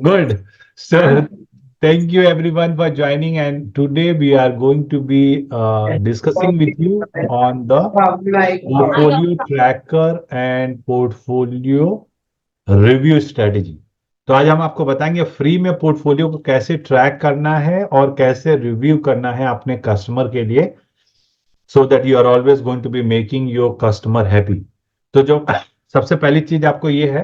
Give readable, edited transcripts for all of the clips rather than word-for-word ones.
Good. So, thank you everyone for joining. And today we are going to be discussing with you on the portfolio tracker and portfolio review strategy. तो आज हम आपको बताएंगे free में portfolio को कैसे track करना है और कैसे रिव्यू करना है अपने कस्टमर के लिए, so that you are always going to be making your customer happy. तो जो सबसे पहली चीज आपको ये है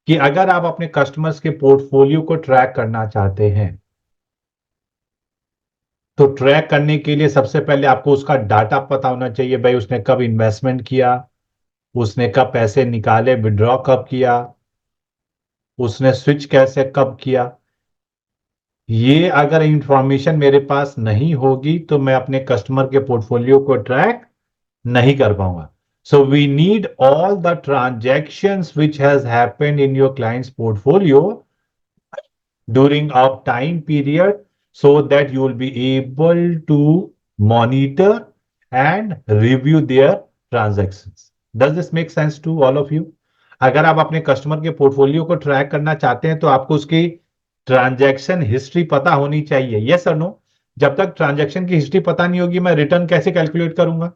कि अगर आप अपने कस्टमर्स के पोर्टफोलियो को ट्रैक करना चाहते हैं तो ट्रैक करने के लिए सबसे पहले आपको उसका डाटा पता होना चाहिए। भाई उसने कब इन्वेस्टमेंट किया, उसने कब पैसे निकाले, विड्रॉ कब किया, उसने स्विच कैसे कब किया। ये अगर इंफॉर्मेशन मेरे पास नहीं होगी तो मैं अपने कस्टमर के पोर्टफोलियो को ट्रैक नहीं कर पाऊंगा। So we need all the transactions which has happened in your clients portfolio during a time period so that you will be able to monitor and review their transactions. Does this make sense to all of you? अगर आप अपने customer के portfolio को track करना चाहते हैं तो आपको उसकी ट्रांजैक्शन हिस्ट्री पता होनी चाहिए। यस और नो? जब तक ट्रांजैक्शन की हिस्ट्री पता नहीं होगी मैं रिटर्न कैसे कैलकुलेट करूंगा?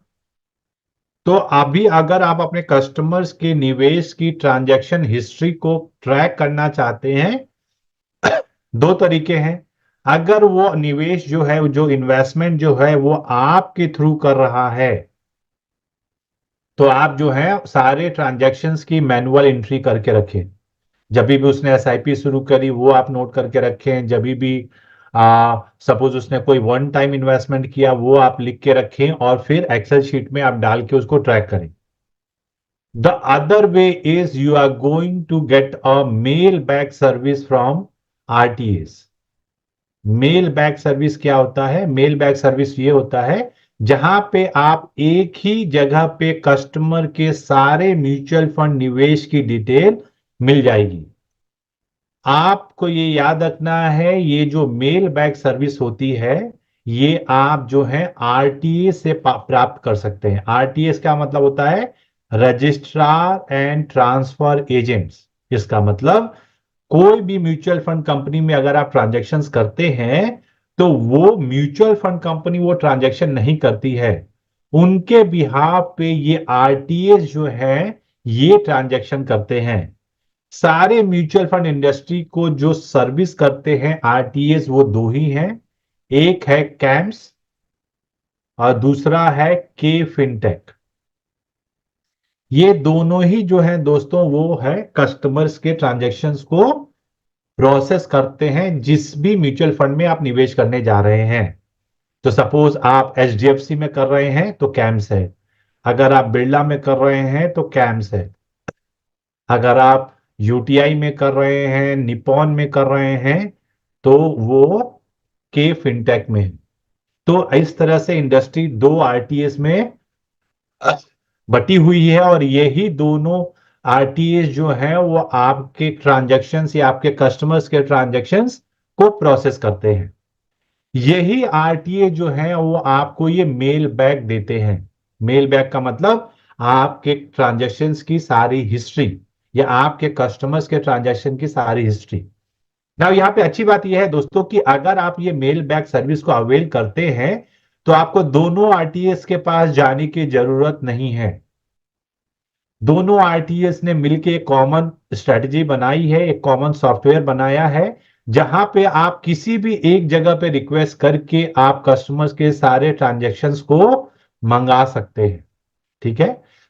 तो अभी अगर आप अपने कस्टमर्स के निवेश की ट्रांजैक्शन हिस्ट्री को ट्रैक करना चाहते हैं, दो तरीके हैं। अगर वो निवेश जो है, जो इन्वेस्टमेंट जो है वो आपके थ्रू कर रहा है तो आप जो है सारे ट्रांजैक्शंस की मैनुअल एंट्री करके रखें। जब भी उसने एसआईपी शुरू करी वो आप नोट करके रखें। जब भी सपोज उसने कोई वन टाइम इन्वेस्टमेंट किया वो आप लिख के रखें और फिर एक्सेल शीट में आप डाल के उसको ट्रैक करें। The other way is you are going to get a mail back service from RTS. Mail back service क्या होता है? मेल बैक सर्विस ये होता है जहां पे आप एक ही जगह पे कस्टमर के सारे म्यूचुअल फंड निवेश की डिटेल मिल जाएगी। आपको ये याद रखना है ये जो मेल बैक सर्विस होती है ये आप जो है आरटीएस से प्राप्त कर सकते हैं। आरटीएस का मतलब होता है रजिस्ट्रार एंड ट्रांसफर एजेंट्स। इसका मतलब कोई भी म्यूचुअल फंड कंपनी में अगर आप ट्रांजैक्शंस करते हैं तो वो म्यूचुअल फंड कंपनी वो ट्रांजैक्शन नहीं करती है, उनके बिहाफ पे ये आरटीएस जो है ये ट्रांजैक्शन करते हैं। सारे म्यूचुअल फंड इंडस्ट्री को जो सर्विस करते हैं आरटीएस वो दो ही हैं, एक है कैम्स और दूसरा है के फिनटेक। ये दोनों ही जो है दोस्तों वो है कस्टमर्स के ट्रांजैक्शंस को प्रोसेस करते हैं जिस भी म्यूचुअल फंड में आप निवेश करने जा रहे हैं। तो सपोज आप एचडीएफसी में कर रहे हैं तो कैम्स है, अगर आप बिरला में कर रहे हैं तो कैम्स है, अगर आप यूटीआई में कर रहे हैं, निपॉन में कर रहे हैं तो वो के फिनटेक में है। तो इस तरह से इंडस्ट्री दो आरटीएस में बटी हुई है और यही दोनों आरटीएस जो है वो आपके ट्रांजैक्शंस या आपके कस्टमर्स के ट्रांजैक्शंस को प्रोसेस करते हैं। यही आरटीए जो है वो आपको ये मेल बैक देते हैं। मेल बैक का मतलब आपके ट्रांजैक्शंस की सारी हिस्ट्री या आपके कस्टमर्स के ट्रांजैक्शन की सारी हिस्ट्री। ना यहाँ पे अच्छी बात यह है दोस्तों कि अगर आप ये मेल बैक सर्विस को अवेल करते हैं तो आपको दोनों आरटीएस के पास जाने की जरूरत नहीं है। दोनों आरटीएस ने मिलकर एक कॉमन स्ट्रेटजी बनाई है, एक कॉमन सॉफ्टवेयर बनाया है जहां पे आप किसी भी एक जगह पे रिक्वेस्ट करके आप कस्टमर्स के सारे ट्रांजैक्शंस को मंगा सकते हैं। ठीक है?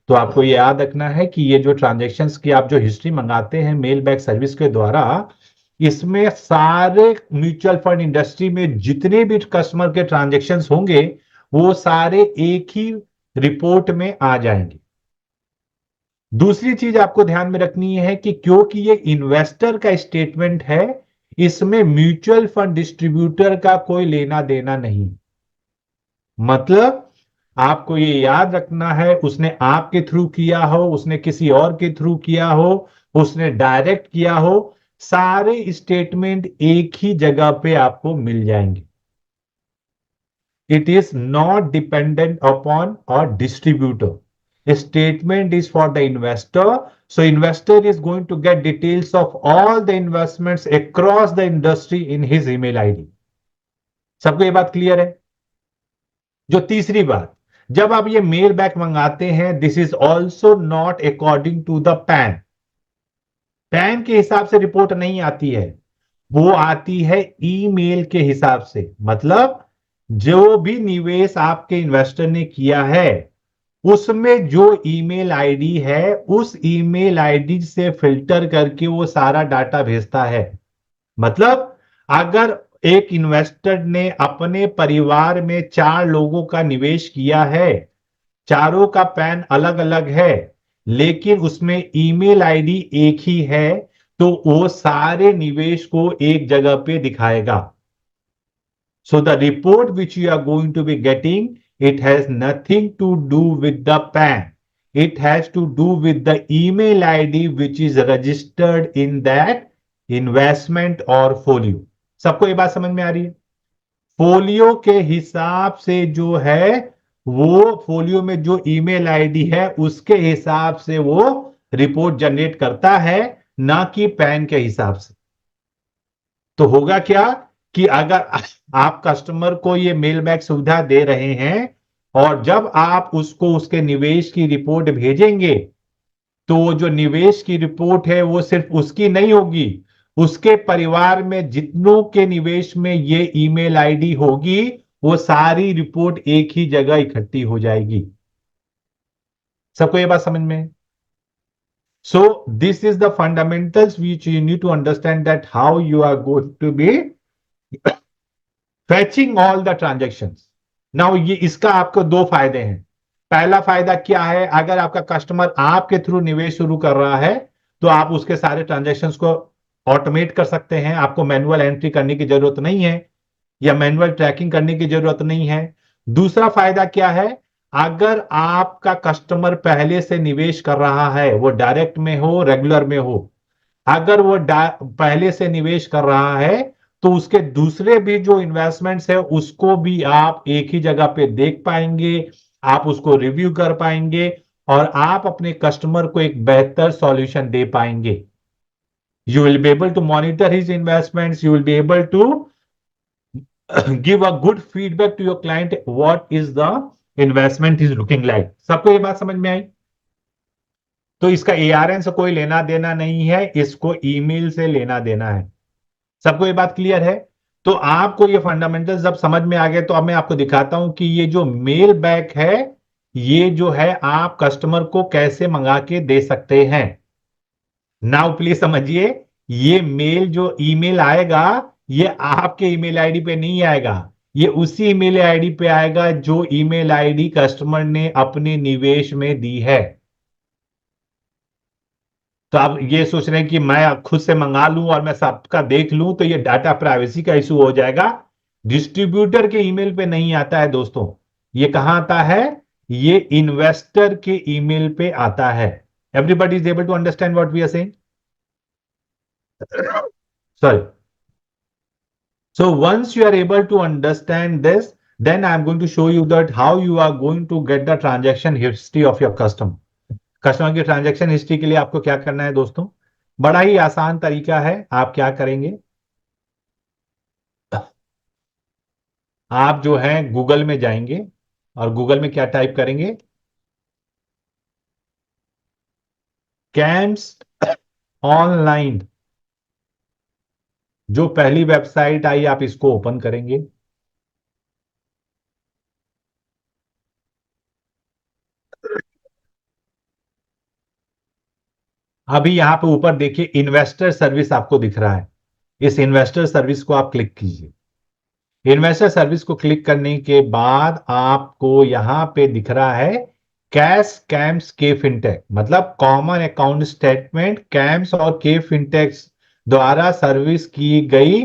तो आपको ये याद रखना है कि ये जो ट्रांजैक्शंस की आप जो हिस्ट्री मंगाते हैं मेल बैक सर्विस के द्वारा, इसमें सारे म्यूचुअल फंड इंडस्ट्री में जितने भी कस्टमर के ट्रांजैक्शंस होंगे वो सारे एक ही रिपोर्ट में आ जाएंगे। दूसरी चीज आपको ध्यान में रखनी है कि क्योंकि ये इन्वेस्टर का स्टेटमेंट है, इसमें म्यूचुअल फंड डिस्ट्रीब्यूटर का कोई लेना देना नहीं। मतलब आपको ये याद रखना है उसने आपके थ्रू किया हो, उसने किसी और के थ्रू किया हो, उसने डायरेक्ट किया हो, सारे स्टेटमेंट एक ही जगह पे आपको मिल जाएंगे। It is not dependent upon और distributor. Statement is for the investor. So investor is going to get details of all the investments across the industry in his email ID. सबको ये बात क्लियर है? जो तीसरी बात, जब आप ये मेल बैक मंगाते हैं, this is also not according to the PAN. PAN के हिसाब से रिपोर्ट नहीं आती है, वो आती है ईमेल के हिसाब से। मतलब जो भी निवेश आपके इन्वेस्टर ने किया है, उसमें जो ईमेल आईडी है, उस ईमेल आईडी से फिल्टर करके वो सारा डाटा भेजता है। मतलब अगर एक इन्वेस्टर ने अपने परिवार में 4 लोगों का निवेश किया है, चारों का पैन अलग अलग है, लेकिन उसमें ईमेल आईडी एक ही है, तो वो सारे निवेश को एक जगह पे दिखाएगा। So the report which you are going to be getting, it has nothing to do with the PAN. It has to do with the email ID which is registered in that investment or folio. सबको ये बात समझ में आ रही है? Folio के हिसाब से जो है, वो फोलियो में जो ईमेल आईडी है उसके हिसाब से वो रिपोर्ट जनरेट करता है, ना कि पैन के हिसाब से। तो होगा क्या कि अगर आप कस्टमर को ये मेल बैक सुविधा दे रहे हैं और जब आप उसको उसके निवेश की रिपोर्ट भेजेंगे, तो जो निवेश की रिपोर्ट है वो सिर्फ उसकी नहीं होगी, उसके परिवार में जितनों के निवेश में ये ईमेल आईडी होगी, वो सारी रिपोर्ट एक ही जगह इकट्ठी हो जाएगी। सबको ये बात समझ में? So this is the fundamentals which you need to understand, that how you are going to be fetching all the transactions. Now ये इसका आपको 2 फायदे हैं। पहला फायदा क्या है, अगर आपका कस्टमर आपके थ्रू निवेश शुरू कर रहा है, तो आप उसके सारे ट्रांजैक्शंस को ऑटोमेट कर सकते हैं। आपको मैनुअल एंट्री करने की जरूरत नहीं है या मैनुअल ट्रैकिंग करने की जरूरत नहीं है। दूसरा फायदा क्या है, अगर आपका कस्टमर पहले से निवेश कर रहा है, वो डायरेक्ट में हो, रेगुलर में हो, अगर वो पहले से निवेश कर रहा है, तो उसके दूसरे भी जो इन्वेस्टमेंट्स है उसको भी आप एक ही जगह पे देख पाएंगे, आप उसको रिव्यू कर पाएंगे और आप अपने कस्टमर को एक बेहतर सॉल्यूशन दे पाएंगे। You will be able to monitor his investments. You will be able to give a good feedback to your client what is the investment is looking like. सबको ये बात समझ में आई? तो इसका ARN से कोई लेना देना नहीं है, इसको ईमेल से लेना देना है। सबको ये बात क्लियर है? तो आपको ये फंडामेंटल्स जब समझ में आ गए, तो अब मैं आपको दिखाता हूं कि ये जो मेल बैक है, ये जो है आप कस्टमर को कैसे मंगा के दे सकते हैं। नाउ प्लीज समझिए, ये मेल जो ईमेल आएगा, ये आपके ईमेल आईडी पे नहीं आएगा, ये उसी ईमेल आईडी पे आएगा जो ईमेल आईडी कस्टमर ने अपने निवेश में दी है। तो आप ये सोच रहे हैं कि मैं खुद से मंगा लूं और मैं सबका देख लूं, तो ये डाटा प्राइवेसी का इशू हो जाएगा। डिस्ट्रीब्यूटर के ईमेल पे नहीं आता है दोस्तों, ये कहां आता है, ये इन्वेस्टर के ईमेल पे आता है। Everybody is able to understand what we are saying? Sorry. So once you are able to understand this, then I'm going to show you that how you are going to get the transaction history of your customer. Customer की transaction history के लिए आपको क्या करना है दोस्तों? बड़ा ही आसान तरीका है। आप क्या करेंगे, आप जो है गूगल में जाएंगे और गूगल में क्या टाइप करेंगे, कैम्स ऑनलाइन। जो पहली वेबसाइट आई आप इसको ओपन करेंगे। अभी यहां पे ऊपर देखिए इन्वेस्टर सर्विस आपको दिख रहा है, इस इन्वेस्टर सर्विस को आप क्लिक कीजिए। इन्वेस्टर सर्विस को क्लिक करने के बाद आपको यहां पे दिख रहा है कैश कैम्स के फिनटेक, मतलब कॉमन अकाउंट स्टेटमेंट कैम्स और के फिनटेक्स द्वारा सर्विस की गई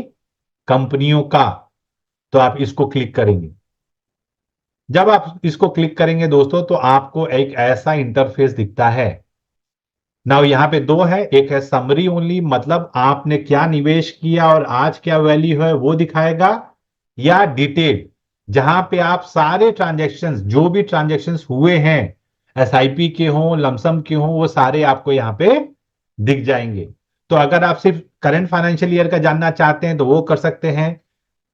कंपनियों का। तो आप इसको क्लिक करेंगे। जब आप इसको क्लिक करेंगे दोस्तों, तो आपको एक ऐसा इंटरफेस दिखता है। नाउ यहां पे 2 है, एक है समरी ओनली, मतलब आपने क्या निवेश किया और आज क्या वैल्यू है वो दिखाएगा, या डिटेल, जहां पे आप सारे ट्रांजैक्शंस, जो भी ट्रांजैक्शंस हुए हैं एसआईपी के हों, लमसम के हों, वो सारे आपको यहाँ पे दिख जाएंगे। तो अगर आप सिर्फ करंट फाइनेंशियल ईयर का जानना चाहते हैं तो वो कर सकते हैं,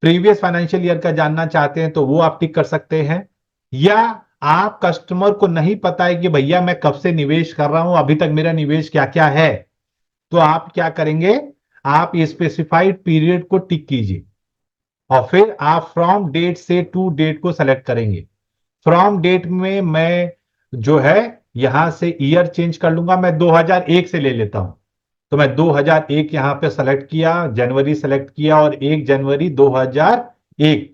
प्रीवियस फाइनेंशियल ईयर का जानना चाहते हैं तो वो आप टिक कर सकते हैं, या आप कस्टमर को नहीं पता है कि भैया मैं कब से निवेश कर रहा हूं, अभी तक मेरा निवेश क्या क्या है, तो आप क्या करेंगे, आप स्पेसिफाइड पीरियड को टिक कीजिए और फिर आप फ्रॉम डेट से टू डेट को सेलेक्ट करेंगे। फ्रॉम डेट में मैं जो है यहां से ईयर चेंज कर लूंगा, मैं 2001 से ले लेता हूं। तो मैं 2001 यहां पे सेलेक्ट किया, जनवरी सेलेक्ट किया और 1 जनवरी 2001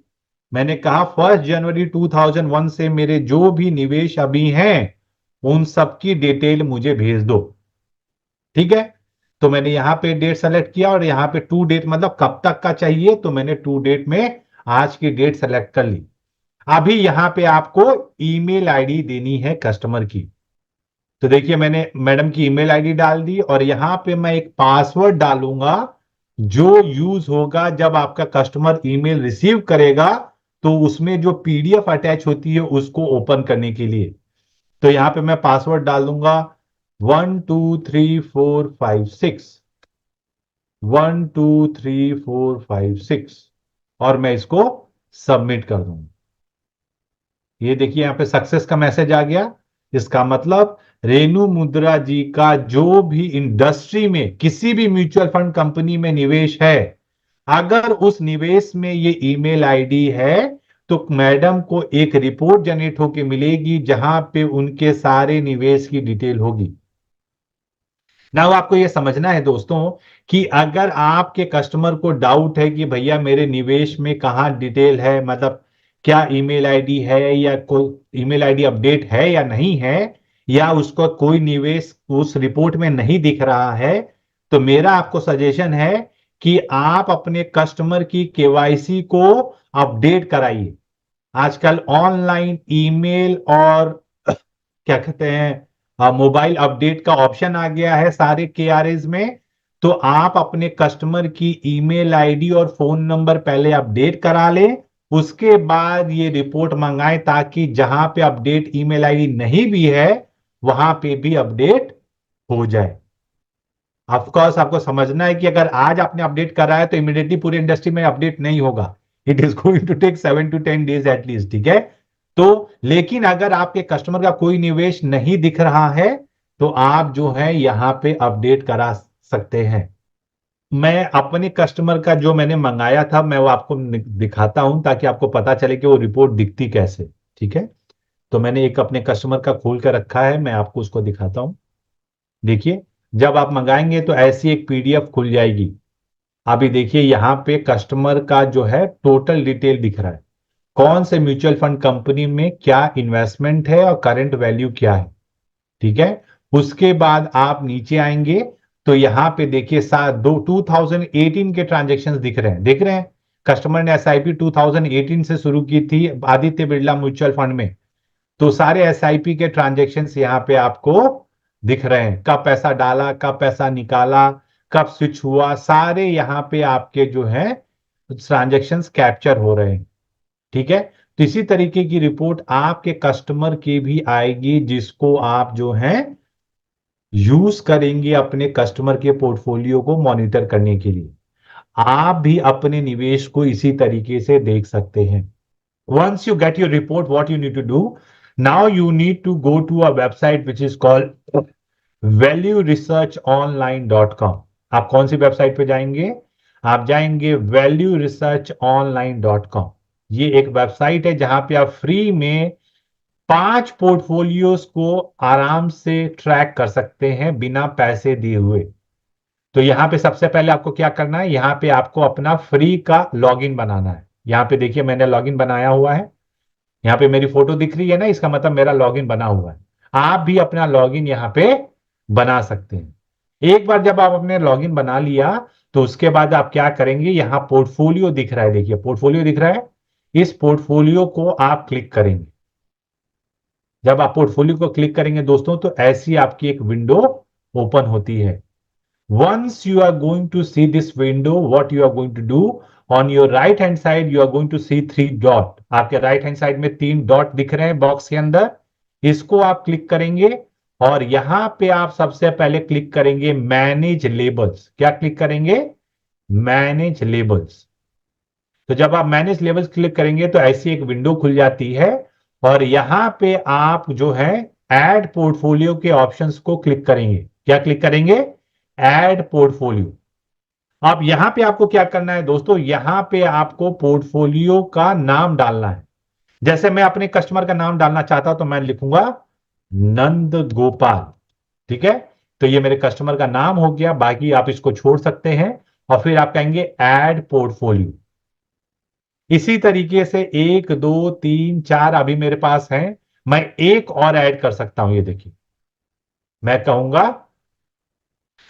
मैंने कहा 1 जनवरी 2001 से मेरे जो भी निवेश अभी हैं उन सब की डिटेल मुझे भेज दो। ठीक है, तो मैंने यहां पे डेट सेलेक्ट किया और यहां पे टू डेट मतलब कब तक का चाहिए, तो मैंने टू डेट में आज की डेट सेलेक्ट कर ली। अभी यहां पे आपको ईमेल आईडी देनी है कस्टमर की। तो देखिए मैंने मैडम की ईमेल आईडी डाल दी और यहां पे मैं एक पासवर्ड डालूंगा जो यूज होगा जब आपका कस्टमर ईमेल रिसीव करेगा, तो उसमें जो पीडीएफ अटैच होती है उसको ओपन करने के लिए। तो यहां पे मैं पासवर्ड डाल दूंगा 123456, 123456 और मैं इसको सबमिट कर दूंगा। ये देखिए यहां पे सक्सेस का मैसेज आ गया। इसका मतलब रेणु मुद्रा जी का जो भी इंडस्ट्री में किसी भी म्यूचुअल फंड कंपनी में निवेश है, अगर उस निवेश में ये ईमेल आईडी है तो मैडम को एक रिपोर्ट जनरेट होकर मिलेगी जहां पे उनके सारे निवेश की डिटेल होगी। ना आपको यह समझना है दोस्तों कि अगर आपके कस्टमर को डाउट है कि भैया मेरे निवेश में कहां डिटेल है, मतलब क्या ईमेल आईडी है या कोई ईमेल आईडी अपडेट है या नहीं है, या उसको कोई निवेश उस रिपोर्ट में नहीं दिख रहा है, तो मेरा आपको सजेशन है कि आप अपने कस्टमर की केवाईसी को अपडेट कराइए। आजकल ऑनलाइन ईमेल और क्या कहते हैं मोबाइल अपडेट का ऑप्शन आ गया है सारे केआरएज में। तो आप अपने कस्टमर की ईमेल आईडी और फोन नंबर पहले अपडेट करा लें, उसके बाद ये रिपोर्ट मंगाएं ताकि जहां पे अपडेट ईमेल आईडी नहीं भी है वहां पे भी अपडेट हो जाए। ऑफकोर्स आपको समझना है कि अगर आज आपने अपडेट करा है तो इमीडिएटली पूरी इंडस्ट्री में अपडेट नहीं होगा, it is going to take 7 to 10 days at least. ठीक है, तो लेकिन अगर आपके कस्टमर का कोई निवेश नहीं दिख रहा है तो आप जो है यहां पे अपडेट करा सकते हैं। मैं अपने कस्टमर का जो मैंने मंगाया था मैं वो आपको दिखाता हूं ताकि आपको पता चले कि वो रिपोर्ट दिखती कैसे। ठीक है, तो मैंने एक अपने कस्टमर का खोल कर रखा है, मैं आपको उसको दिखाता हूं। देखिए जब आप मंगाएंगे तो ऐसी एक पीडीएफ खुल जाएगी। अभी देखिए यहां पे कस्टमर का जो है टोटल डिटेल दिख रहा है, कौन से म्यूचुअल फंड कंपनी में क्या इन्वेस्टमेंट है और करंट वैल्यू क्या है। ठीक है, उसके बाद आप नीचे आएंगे तो यहां पे देखिए 2018 के ट्रांजेक्शन दिख रहे हैं। कस्टमर ने एसआईपी 2018 से शुरू की थी आदित्य बिरला म्यूचुअल फंड में, तो सारे एसआईपी के ट्रांजेक्शन यहां पे आपको दिख रहे हैं, कब पैसा डाला, कब पैसा निकाला, कब स्विच हुआ, सारे यहां पे आपके जो है ट्रांजेक्शन कैप्चर हो रहे हैं। ठीक है, तो इसी तरीके की रिपोर्ट आपके कस्टमर की भी आएगी जिसको आप जो है यूज करेंगे अपने कस्टमर के पोर्टफोलियो को मॉनिटर करने के लिए। आप भी अपने निवेश को इसी तरीके से देख सकते हैं। Once you get your report, what you need to do? Now you need to go to a website which is called valueresearchonline.com। आप कौन सी वेबसाइट पे जाएंगे? आप जाएंगे valueresearchonline.com। ये एक वेबसाइट है जहां पे आप फ्री में 5 पोर्टफोलियोज को आराम से ट्रैक कर सकते हैं बिना पैसे दिए हुए। तो यहां पे सबसे पहले आपको क्या करना है, यहां पे आपको अपना फ्री का लॉगिन बनाना है। यहां पे देखिए मैंने लॉगिन बनाया हुआ है, यहां पे मेरी फोटो दिख रही है ना, इसका मतलब मेरा लॉगिन बना हुआ है। आप भी अपना लॉगिन यहां पे बना सकते हैं। एक बार जब आप अपने लॉगिन बना लिया तो उसके बाद आप क्या करेंगे, यहां पोर्टफोलियो दिख रहा है, देखिए पोर्टफोलियो दिख रहा है, इस पोर्टफोलियो को आप क्लिक करेंगे। जब आप पोर्टफोलियो को क्लिक करेंगे दोस्तों तो ऐसी आपकी एक विंडो ओपन होती है। Once you are going to see this window, what you are going to do, on your right hand side you are going to see 3 dot। आपके राइट हैंड साइड में 3 डॉट दिख रहे हैं box के अंदर, इसको आप क्लिक करेंगे और यहां पे आप सबसे पहले क्लिक करेंगे मैनेज लेबल्स। क्या क्लिक करेंगे? Manage labels. तो जब आप मैनेज लेबल्स क्लिक करेंगे तो ऐसी एक विंडो खुल जाती है और यहां पे आप जो है ऐड पोर्टफोलियो के ऑप्शंस को क्लिक करेंगे। क्या क्लिक करेंगे? Add portfolio. अब यहां पे आपको क्या करना है दोस्तों? यहां पे आपको पोर्टफोलियो का नाम डालना है। जैसे मैं अपने कस्टमर का नाम डालना चाहता हूं तो मैं लिखूंगा नंद गोपाल। ठीक है, तो ये मेरे कस्टमर का नाम हो गया। बाकी आप इसको छोड़ सकते हैं और फिर आप कहेंगे ऐड पोर्टफोलियो। इसी तरीके से 1 2 3 4 अभी मेरे पास है। मैं एक और ऐड कर सकता हूं। ये देखिए, मैं कहूंगा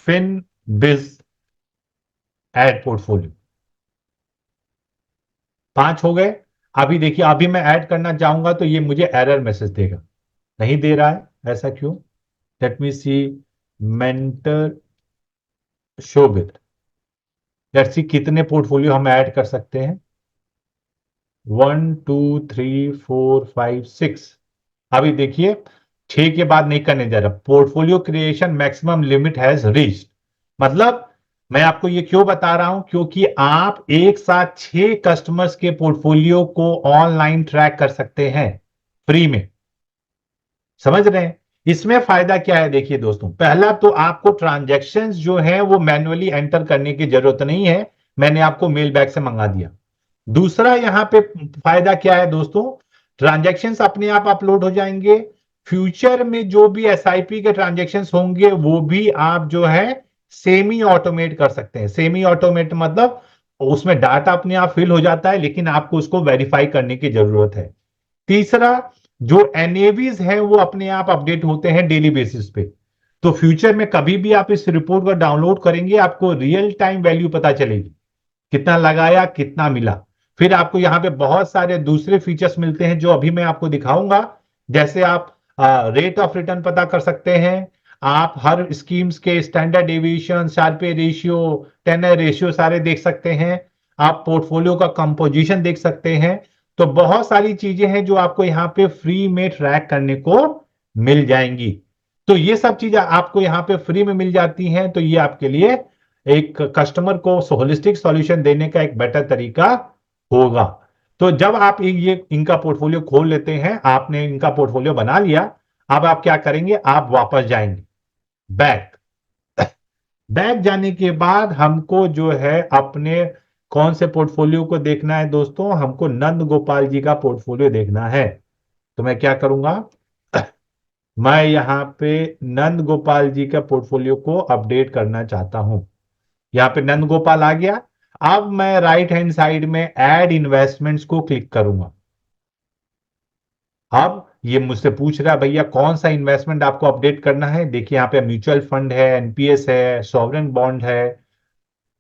फिन बिज ऐड पोर्टफोलियो। 5 हो गए। अभी देखिए, अभी मैं ऐड करना चाहूंगा तो ये मुझे एरर मैसेज देगा। नहीं दे रहा है, ऐसा क्यों? Let me see. Mentor Shobhit. Let's see कितने पोर्टफोलियो हम ऐड कर सकते हैं। 1 2 3 4 5 6। अभी देखिए, 6 के बाद नहीं करने जा रहा। Portfolio creation maximum limit has reached. मतलब मैं आपको ये क्यों बता रहा हूं? क्योंकि आप एक साथ 6 कस्टमर्स के पोर्टफोलियो को ऑनलाइन ट्रैक कर सकते हैं फ्री में। समझ रहे हैं? इसमें फायदा क्या है? देखिए दोस्तों, पहला तो आपको ट्रांजैक्शंस जो है वो मैन्युअली एंटर करने की जरूरत नहीं है। मैंने आपको मेल बैग से मंगा दिया। दूसरा यहां पे फायदा क्या है दोस्तों? ट्रांजैक्शंस अपने आप अपलोड हो जाएंगे। फ्यूचर में जो भी एसआईपी के ट्रांजैक्शंस होंगे वो भी आप जो है सेमी ऑटोमेट कर सकते हैं। सेमी ऑटोमेट मतलब उसमें डाटा अपने आप फिल हो जाता है, लेकिन आपको उसको वेरीफाई करने की जरूरत है। तीसरा, जो एनएवीज है वो अपने आप अपडेट होते हैं डेली बेसिस पे। तो फ्यूचर में कभी भी आप इस रिपोर्ट को डाउनलोड करेंगे, आपको रियल टाइम वैल्यू पता चलेगी, कितना लगाया कितना मिला। फिर आपको यहां पे बहुत सारे दूसरे फीचर्स मिलते हैं जो अभी मैं आपको दिखाऊंगा। जैसे आप रेट ऑफ रिटर्न पता कर सकते हैं। आप हर स्कीम्स के standard deviation, Sharpe ratio, Treynor ratio सारे देख सकते हैं। आप पोर्टफोलियो का कंपोजिशन देख सकते हैं। तो बहुत सारी चीजें हैं जो आपको यहां पे फ्री में ट्रैक करने को मिल जाएंगी। तो ये सब चीजें आपको यहां पे फ्री में मिल जाती हैं। तो ये आपके लिए एक कस्टमर को होलिस्टिक सॉल्यूशन देने का एक बेटर तरीका होगा। तो जब आप ये इनका पोर्टफोलियो खोल लेते हैं, आपने इनका पोर्टफोलियो बना लिया, अब आप क्या करेंगे? आप वापस जाएंगे बैक। बैक जाने के बाद हमको जो है अपने कौन से पोर्टफोलियो को देखना है दोस्तों? हमको नंद गोपाल जी का पोर्टफोलियो देखना है। तो मैं क्या करूंगा? मैं यहां पे नंद गोपाल जी का पोर्टफोलियो को अपडेट करना चाहता हूं। यहां पे नंद गोपाल आ गया। अब मैं राइट हैंड साइड में ऐड इन्वेस्टमेंट्स को क्लिक करूंगा। अब ये मुझसे पूछ रहा है भैया कौन सा इन्वेस्टमेंट आपको अपडेट करना है। देखिए यहां पे म्यूचुअल फंड है, एनपीएस है, सॉवरेन बॉन्ड है,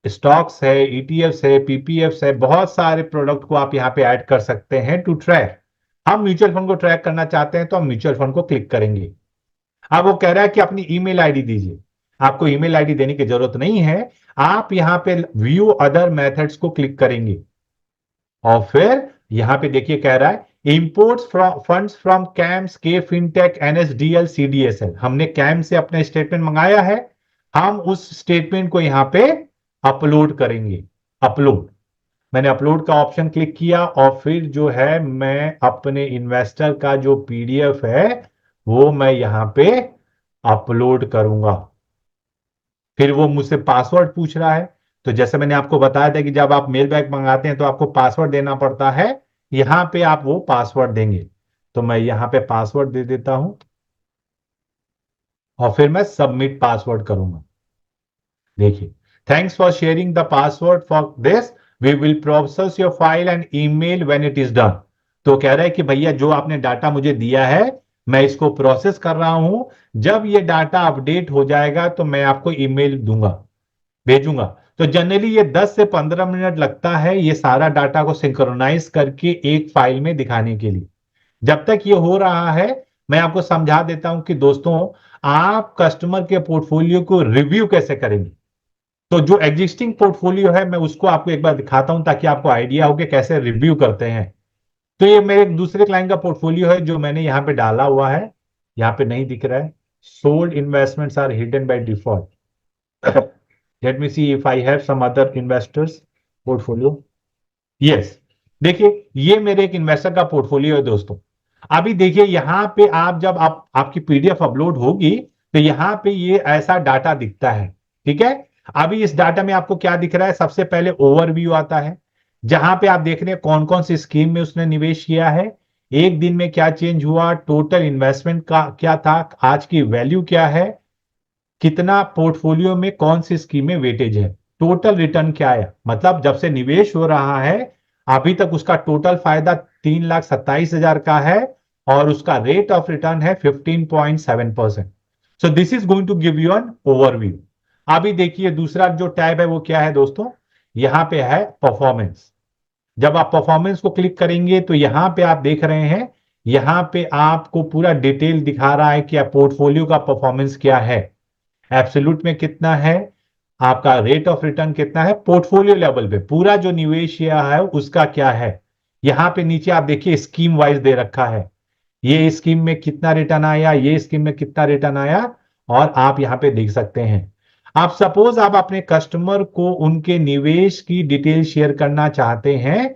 स्टॉक्स है, ईटीएफ्स है, पीपीएफ्स है। बहुत सारे प्रोडक्ट को आप यहां पे ऐड कर सकते हैं टू ट्रैक। हम म्यूचुअल फंड को ट्रैक करना चाहते हैं तो हम म्यूचुअल फंड को क्लिक करेंगे। अब वो कह रहा है कि अपनी ईमेल आईडी दीजिए। आपको ईमेल आईडी देने की जरूरत नहीं है। आप यहां पे व्यू अदर मेथड्स को क्लिक करेंगे और फिर यहां पे देखिए कह रहा है imports from funds from camps K fintech NSDL CDSL. हमने कैम से अपना स्टेटमेंट मंगाया है। हम उस स्टेटमेंट को यहां पे अपलोड करेंगे। अपलोड। मैंने अपलोड का ऑप्शन क्लिक किया और फिर जो है मैं अपने इन्वेस्टर का जो पीडीएफ है वो मैं यहां पे अपलोड करूंगा। फिर वो मुझसे पासवर्ड पूछ रहा है। तो जैसे मैंने आपको बताया था कि जब आप मेल बैग मंगाते हैं तो आपको पासवर्ड देना पड़ता है। यहां पे आप वो पासवर्ड देंगे। तो मैं यहां पे पासवर्ड दे देता हूं और फिर मैं सबमिट पासवर्ड करूंगा। देखिए, thanks for sharing the password for this, we will process your file and email when it is done. तो कह रहा है कि भैया जो आपने डाटा मुझे दिया है मैं इसको प्रोसेस कर रहा हूं। जब ये डाटा अपडेट हो जाएगा तो मैं आपको ईमेल दूंगा, भेजूंगा। तो जनरली ये 10 से 15 मिनट लगता है ये सारा डाटा को सिंक्रोनाइज करके एक फाइल में दिखाने के लिए। जब तक ये हो रहा है मैं आपको समझा देता हूं कि दोस्तों आप कस्टमर के पोर्टफोलियो को रिव्यू कैसे करेंगे। तो जो एग्जिस्टिंग पोर्टफोलियो है मैं उसको आपको एक बार दिखाता हूं ताकि आपको आइडिया हो कि कैसे रिव्यू करते हैं। तो ये मेरे दूसरे क्लाइंट का पोर्टफोलियो है जो मैंने यहां पे डाला हुआ है। यहाँ पे नहीं दिख रहा है। Sold investments are hidden by default. Let me see if I have some other investors portfolio. Yes, देखिए ये मेरे एक इन्वेस्टर का पोर्टफोलियो है दोस्तों। अभी देखिए यहाँ पे आप जब आपकी पीडीएफ अपलोड होगी तो यहाँ पे ये ऐसा डाटा दिखता है। ठीक है, अभी इस डाटा में आपको क्या दिख रहा है? सबसे पहले ओवरव्यू आता है, जहां पे आप देख रहे हैं कौन कौन सी स्कीम में उसने निवेश किया है, एक दिन में क्या चेंज हुआ, टोटल इन्वेस्टमेंट का क्या था, आज की वैल्यू क्या है, कितना पोर्टफोलियो में कौन सी स्कीम में वेटेज है, टोटल रिटर्न क्या आया, मतलब जब से निवेश हो रहा है अभी तक उसका टोटल फायदा 3,27,000 का है और उसका रेट ऑफ रिटर्न है 15.7%। So this is going to give you an overview. अभी देखिए दूसरा जो टैब है वो क्या है दोस्तों, यहां पे है परफॉर्मेंस। जब आप परफॉर्मेंस को क्लिक करेंगे तो यहां पे आप देख रहे हैं, यहां पे आपको पूरा डिटेल दिखा रहा है कि पोर्टफोलियो का परफॉर्मेंस क्या है, एब्सोल्यूट में कितना है, आपका रेट ऑफ रिटर्न कितना है, पोर्टफोलियो लेवल पे पूरा जो निवेश किया है उसका क्या है। यहां पे नीचे आप देखिए स्कीम वाइज दे रखा है, ये स्कीम में कितना रिटर्न आया, ये स्कीम में कितना रिटर्न आया, और आप यहां पे देख सकते हैं। आप सपोज आप अपने कस्टमर को उनके निवेश की डिटेल शेयर करना चाहते हैं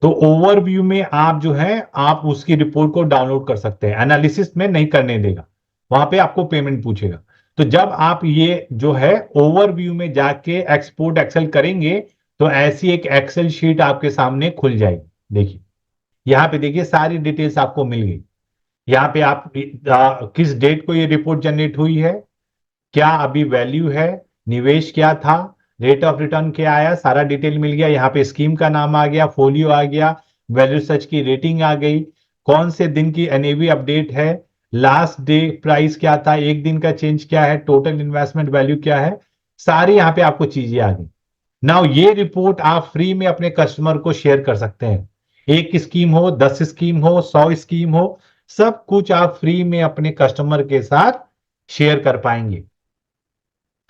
तो ओवरव्यू में आप जो है आप उसकी रिपोर्ट को डाउनलोड कर सकते हैं, एनालिसिस में नहीं करने देगा, वहां पे आपको पेमेंट पूछेगा। तो जब आप ये जो है ओवरव्यू में जाके एक्सपोर्ट एक्सेल करेंगे तो ऐसी एक एक्सेल शीट आपके सामने खुल जाएगी। देखिए यहां पे देखिए सारी डिटेल्स आपको मिल गई। यहाँ पे आप किस डेट को ये रिपोर्ट जनरेट हुई है, क्या अभी वैल्यू है, निवेश क्या था, रेट ऑफ रिटर्न क्या आया, सारा डिटेल मिल गया। यहाँ पे स्कीम का नाम आ गया, फोलियो आ गया, वैल्यू सच की रेटिंग आ गई, कौन से दिन की एनएवी अपडेट है, लास्ट डे प्राइस क्या था, एक दिन का चेंज क्या है, टोटल इन्वेस्टमेंट वैल्यू क्या है, सारी यहाँ पे आपको चीजें आ गई। नाउ ये रिपोर्ट आप फ्री में अपने कस्टमर को शेयर कर सकते हैं, एक स्कीम हो, 10 स्कीम हो, 100 स्कीम हो, सब कुछ आप फ्री में अपने कस्टमर के साथ शेयर कर पाएंगे।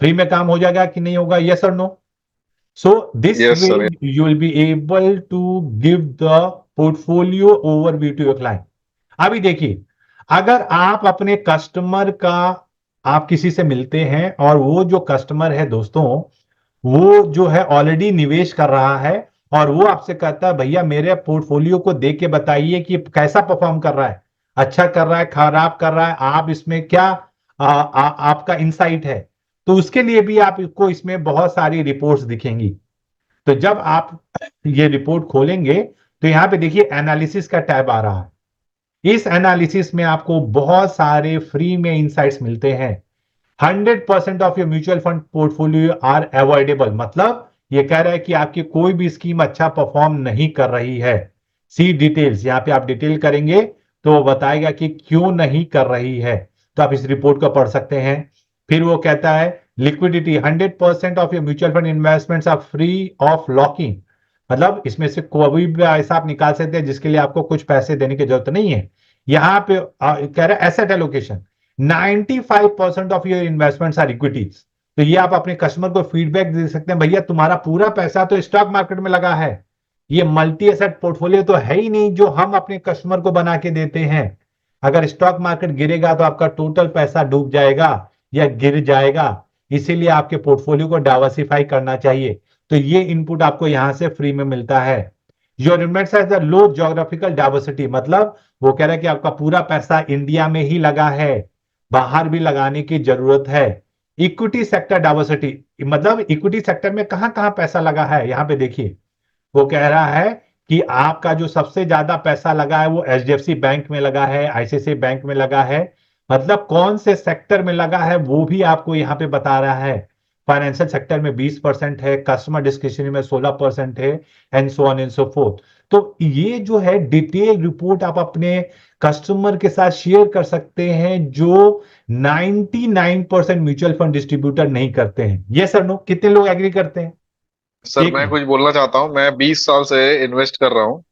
फ्री में काम हो जाएगा कि नहीं होगा, यस और no? So this yes way sir. You will be able to give the portfolio overview to your client. अभी देखिए अगर आप अपने कस्टमर का, आप किसी से मिलते हैं और वो जो कस्टमर है दोस्तों वो जो है ऑलरेडी निवेश कर रहा है और वो आपसे कहता है भैया मेरे पोर्टफोलियो को देख के बताइए कि कैसा परफॉर्म कर रहा है, अच्छा कर रहा है, खराब कर रहा है, आप इसमें क्या आपका इंसाइट है, तो उसके लिए भी आपको इसमें बहुत सारी रिपोर्ट्स दिखेंगी। तो जब आप ये रिपोर्ट खोलेंगे तो यहां पे देखिए एनालिसिस का टैब आ रहा है, इस एनालिसिस में आपको बहुत सारे फ्री में इंसाइट्स मिलते हैं। 100% of your mutual fund portfolio are avoidable, मतलब ये कह रहा है कि आपकी कोई भी स्कीम अच्छा परफॉर्म नहीं कर रही है। सी डिटेल्स, यहां पे आप डिटेल करेंगे तो वो बताएगा कि क्यों नहीं कर रही है, तो आप इस रिपोर्ट को पढ़ सकते हैं। फिर वो कहता है liquidity, 100% of your mutual fund investments are free of locking, मतलब इसमें से कोई भी ऐसा आप निकाल सकते हैं जिसके लिए आपको कुछ पैसे देने की जरूरत नहीं है। यहां पे कह रहा है asset allocation, 95% of your investments are equities. तो ये आप अपने कस्टमर को फीडबैक दे सकते हैं, भैया तुम्हारा पूरा पैसा तो स्टॉक मार्केट में लगा है, ये मल्टी एसेट पोर्टफोलियो तो है ही नहीं जो हम अपने कस्टमर को बना के देते हैं। अगर स्टॉक मार्केट गिरेगा तो आपका टोटल पैसा डूब जाएगा या गिर जाएगा, इसीलिए आपके पोर्टफोलियो को डाइवर्सिफाई करना चाहिए। तो ये इनपुट आपको यहां से फ्री में मिलता है। Your investments has the low geographical diversity, मतलब वो कह रहा है कि आपका पूरा पैसा इंडिया में ही लगा है, बाहर भी लगाने की जरूरत है। इक्विटी सेक्टर डाइवर्सिटी, मतलब इक्विटी सेक्टर में कहां कहां पैसा लगा है, यहां पे देखिए वो कह रहा है कि आपका जो सबसे ज्यादा पैसा लगा है वो एचडीएफसी बैंक में लगा है, आईसीआईसीआई बैंक में लगा है, मतलब कौन से सेक्टर में लगा है वो भी आपको यहां पे बता रहा है। फाइनेंशियल सेक्टर में 20% है, कस्टमर डिस्क्रिप्शनरी में 16% है, and so on and so fourth. तो ये जो है डिटेल रिपोर्ट आप अपने कस्टमर के साथ शेयर कर सकते हैं जो 99% म्यूचुअल फंड डिस्ट्रीब्यूटर नहीं करते हैं। ये सर नो, कितने लोग एग्री करते हैं? सर एक मैं मिनट। कुछ बोलना चाहता हूँ। मैं 20 साल से इन्वेस्ट कर रहा हूँ।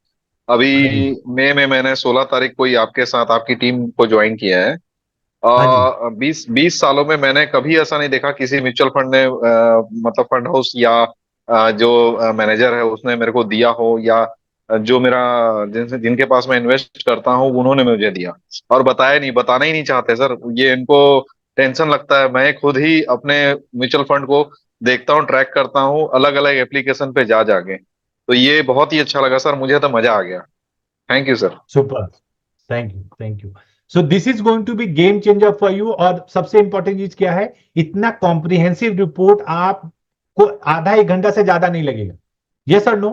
अभी हाँ जी। मई में मैंने 16 तारीख को ही आपके साथ आपकी टीम को ज्वाइन किया है। हाँ जी। 20 20 सालों में मैंने कभी ऐसा नहीं देखा किसी म्यूचुअल फंड ने मतलब फंड हाउस या जो मैनेजर है उसने मेरे को दिया हो, या जो मेरा जिनके पास मैं इन्वेस्ट करता हूँ उन्होंने मुझे दिया, और बताया नहीं, बताना ही नहीं चाहते सर। ये इनको टेंशन लगता है। मैं खुद ही अपने म्यूचुअल फंड को देखता हूँ, ट्रैक करता हूँ अलग अलग एप्लीकेशन पे जा जाके। तो ये बहुत ही अच्छा लगा सर, मुझे तो मजा आ गया। Thank you sir. Super, thank you, thank you. So this is going to be game changer for you. और सबसे इंपॉर्टेंट चीज क्या है, इतना कॉम्प्रिहेंसिव रिपोर्ट आपको आधा एक घंटा से ज्यादा नहीं लगेगा। यस और नो?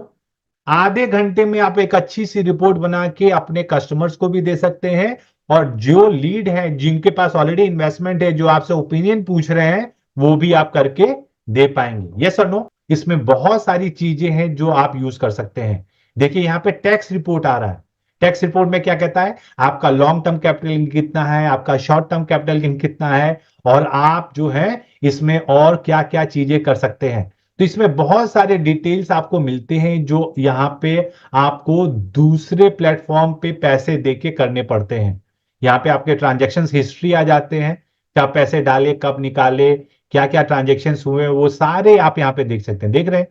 आधे घंटे में आप एक अच्छी सी रिपोर्ट बना के अपने कस्टमर्स को भी दे सकते हैं, और जो लीड है जिनके पास ऑलरेडी इन्वेस्टमेंट है, जो आपसे ओपिनियन पूछ रहे हैं, वो भी आप करके दे पाएंगे। यस और नो? इसमें बहुत सारी चीजें हैं जो आप यूज कर सकते हैं। देखिए यहां पे टैक्स रिपोर्ट आ रहा है। टैक्स रिपोर्ट में क्या कहता है, आपका लॉन्ग टर्म कैपिटल गेन कितना है, आपका शॉर्ट टर्म कैपिटल गेन कितना है, और आप जो है इसमें और क्या क्या चीजें कर सकते हैं। तो इसमें बहुत सारे डिटेल्स आपको मिलते हैं जो यहां पे आपको दूसरे प्लेटफॉर्म पे पैसे देके करने पड़ते हैं। यहां पे आपके ट्रांजैक्शन हिस्ट्री आ जाते हैं, क्या पैसे डाले, कब निकाले, क्या क्या ट्रांजैक्शन हुए, वो सारे आप यहां पे देख सकते हैं। देख रहे हैं,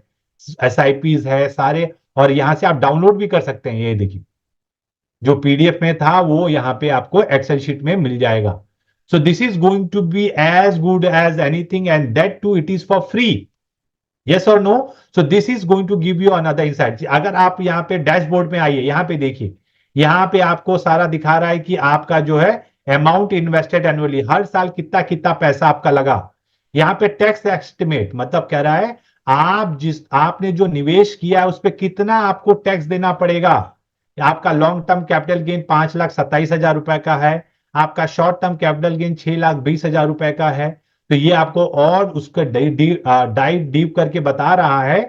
एसआईपीज है सारे, और यहां से आप डाउनलोड भी कर सकते हैं। ये देखिए, जो पीडीएफ में था वो यहां पे आपको एक्सेल शीट में मिल जाएगा। So this is going to be as good as anything, and that too it is for free. Yes और no? So this is going to give you another insight. अगर आप यहां पे डैशबोर्ड में आइए, यहां पे देखिए, यहां पे आपको सारा दिखा रहा है कि आपका जो है अमाउंट इन्वेस्टेड एनुअली, हर साल कितना कितना पैसा आपका लगा। यहां पे टैक्स एस्टिमेट मतलब कह रहा है आपने जो निवेश किया है उस पर कितना आपको टैक्स देना पड़ेगा। आपका लॉन्ग टर्म कैपिटल गेन 5,27,000 रुपए का है, आपका शॉर्ट टर्म कैपिटल गेन 6,20,000 रुपए का है। तो ये आपको और उसका डाइव डीप करके बता रहा है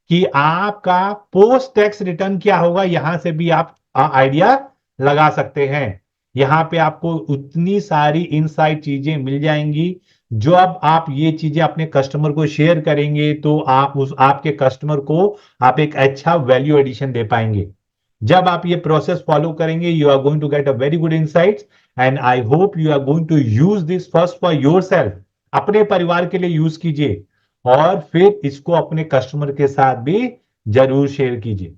कि आपका पोस्ट टैक्स रिटर्न क्या होगा। यहां से भी आप आइडिया लगा सकते हैं। यहां पे आपको उतनी सारी इनसाइड चीजें मिल जाएंगी, जो अब आप ये चीजें अपने कस्टमर को शेयर करेंगे तो आप उस आपके कस्टमर को आप एक अच्छा वैल्यू एडिशन दे पाएंगे। जब आप ये प्रोसेस फॉलो करेंगे, you are going to get a very good insights, and I hope you are going to use this first for yourself. अपने परिवार के लिए यूज कीजिए, और फिर इसको अपने कस्टमर के साथ भी जरूर शेयर कीजिए।